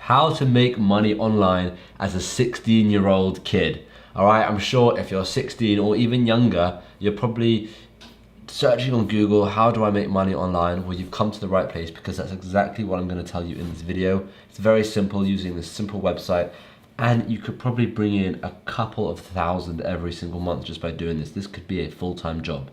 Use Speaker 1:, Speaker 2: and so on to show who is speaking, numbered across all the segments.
Speaker 1: how to make money online as a 16-year-old kid. All right, I'm sure if you're 16 or even younger, you're probably searching on Google, how do I make money online? Well, you've come to the right place, because that's exactly what I'm going to tell you in this video. It's very simple, using this simple website, and you could probably bring in a couple of thousand every single month just by doing this. This could be a full-time job.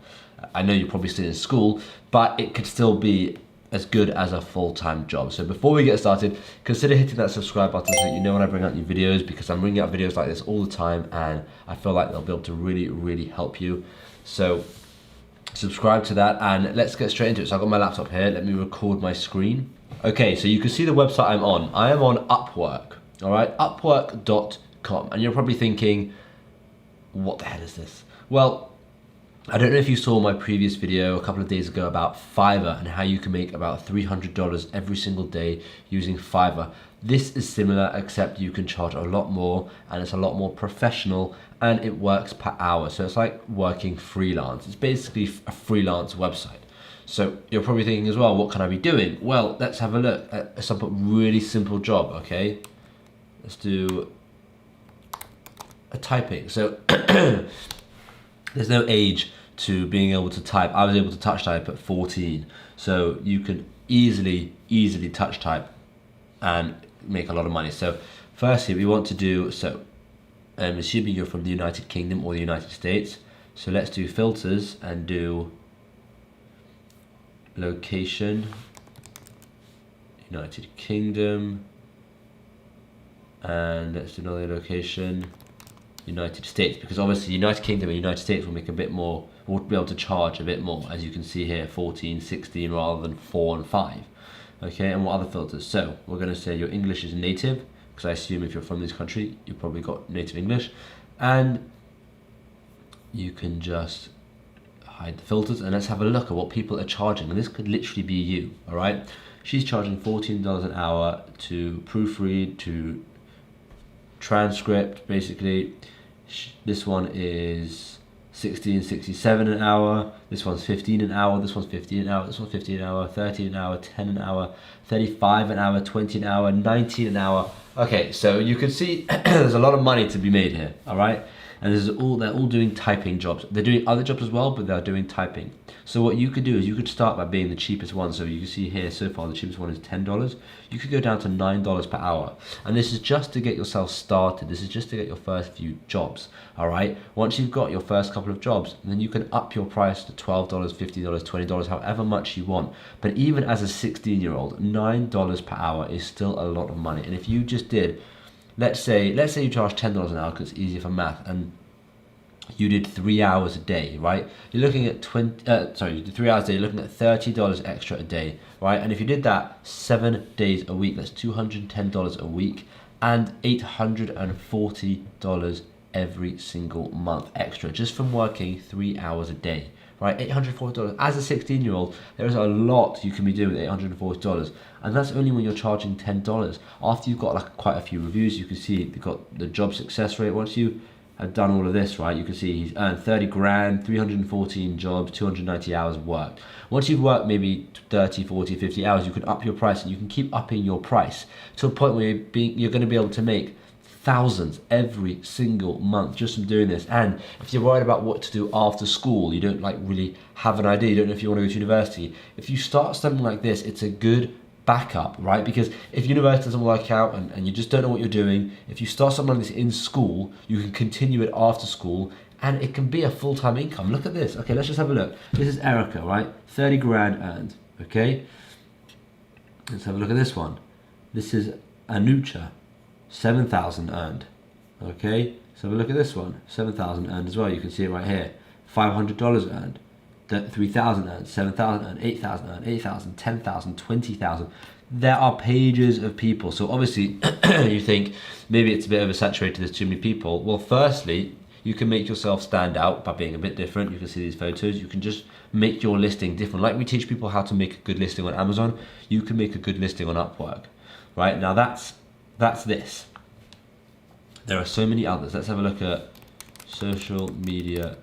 Speaker 1: I know you're probably still in school, but it could still be as good as a full-time job. So before we get started, consider hitting that subscribe button so that you know when I bring out new videos, because I'm bringing out videos like this all the time and I feel like they'll be able to really help you. So subscribe to that and let's get straight into it. So I've got my laptop here, let me record my screen. Okay, so you can see the website I'm on. I am on Upwork, all right, upwork.com. And you're probably thinking, what the hell is this? Well, I don't know if you saw my previous video a couple of days ago about Fiverr and how you can make about $300 every single day using Fiverr. This is similar, except you can charge a lot more and it's a lot more professional and it works per hour. So it's like working freelance. It's basically a freelance website. So you're probably thinking as well, what can I be doing? Well, let's have a look at some really simple job, okay? Let's do a typing. So there's no age to being able to type. I was able to touch type at 14. So you can easily touch type and make a lot of money. So firstly, we want to do, so I'm assuming you're from the United Kingdom or the United States. So let's do filters and do location, United Kingdom, and let's do another location, United States, because obviously United Kingdom and United States will make a bit more, we'll be able to charge a bit more, as you can see here, 14, 16 rather than 4 and 5. Okay, and what other filters? So we're going to say your English is native, because I assume if you're from this country, you've probably got native English, and you can just hide the filters, and let's have a look at what people are charging, and this could literally be you, all right? She's charging $14 an hour to proofread, to transcript, basically. This one is $16.67 an hour, this one's 15 an hour, this one's 15 an hour, this one's 15 an hour, 13 an hour, 10 an hour, 35 an hour, 20 an hour, 19 an hour. Okay, so you can see there's a lot of money to be made here, all right? And this is they're all doing typing jobs. They're doing other jobs as well, but they're doing typing. So what you could do is you could start by being the cheapest one. So you can see here so far the cheapest one is $10. You could go down to $9 per hour. And this is just to get yourself started. This is just to get your first few jobs, all right? Once you've got your first couple of jobs, then you can up your price to $12, $15, $20, however much you want. But even as a 16-year-old, $9 per hour is still a lot of money. And if you just did, let's say you charge $10 an hour because it's easier for math, and you did 3 hours a day, right? You're looking at you did 3 hours a day, you're looking at $30 extra a day, right? And if you did that 7 days a week, that's $210 a week and $840 every single month extra, just from working 3 hours a day, right? $840. As a 16-year-old, there is a lot you can be doing with $840, and that's only when you're charging $10. After you've got like quite a few reviews, you can see you've got the job success rate. Once you have done all of this, right, you can see he's earned 30 grand, 314 jobs, 290 hours worked. Once you've worked maybe 30, 40, 50 hours, you can up your price, and you can keep upping your price to a point where you're going to be able to make thousands every single month just from doing this. And if you're worried about what to do after school, you don't like really have an idea, you don't know if you want to go to university, if you start something like this, it's a good backup, right? Because if university doesn't work out and you just don't know what you're doing, if you start something like this in school, you can continue it after school, and it can be a full-time income. Look at this. Okay, let's just have a look. This is Erica, right? 30 grand earned, okay? Let's have a look at this one. This is Anucha, 7,000 earned, okay? So have a look at this one, 7,000 earned as well. You can see it right here. $500 earned. 3,000 earned, 7,000 earned, 8,000 earned, 8,000, 10,000, 20,000. There are pages of people. So obviously you think maybe it's a bit oversaturated, there's too many people. Well, firstly, you can make yourself stand out by being a bit different. You can see these photos. You can just make your listing different. Like we teach people how to make a good listing on Amazon, you can make a good listing on Upwork, right? Now that's this. There are so many others. Let's have a look at social media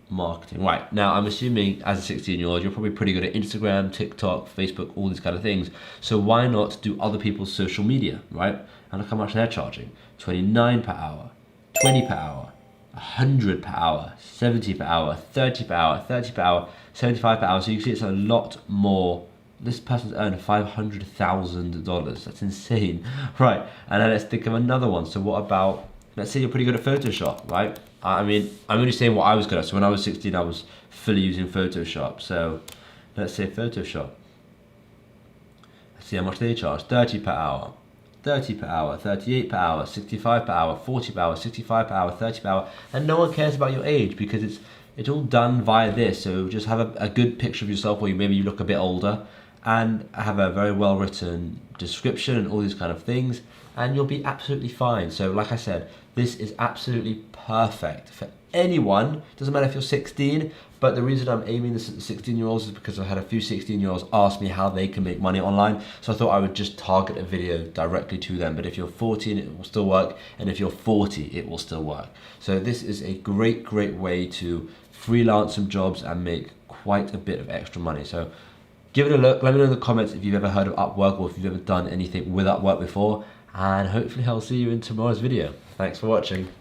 Speaker 1: marketing. Right, now I'm assuming as a 16-year-old, you're probably pretty good at Instagram, TikTok, Facebook, all these kind of things. So why not do other people's social media, right? And look how much they're charging. 29 per hour, 20 per hour, 100 per hour, 70 per hour, 30 per hour, 30 per hour, 75 per hour. So you can see it's a lot more. This person's earned $500,000. That's insane. Right, and then let's think of another one. So what about, let's say you're pretty good at Photoshop, right? I mean, I'm only saying what I was good at. So when I was 16, I was fully using Photoshop. So let's say Photoshop. Let's see how much they charge. 30 per hour, 30 per hour, 38 per hour, 65 per hour, 40 per hour, 65 per hour, 30 per hour. And no one cares about your age because it's all done via this. So just have a good picture of yourself where maybe you look a bit older, and have a very well written description and all these kind of things, and you'll be absolutely fine. So like I said, this is absolutely perfect for anyone. Doesn't matter if you're 16, but the reason I'm aiming this at 16-year-olds is because I've had a few 16-year-olds ask me how they can make money online. So I thought I would just target a video directly to them. But if you're 14, it will still work. And if you're 40, it will still work. So this is a great way to freelance some jobs and make quite a bit of extra money. So give it a look. Let me know in the comments if you've ever heard of Upwork or if you've ever done anything with Upwork before. And hopefully I'll see you in tomorrow's video. Thanks for watching.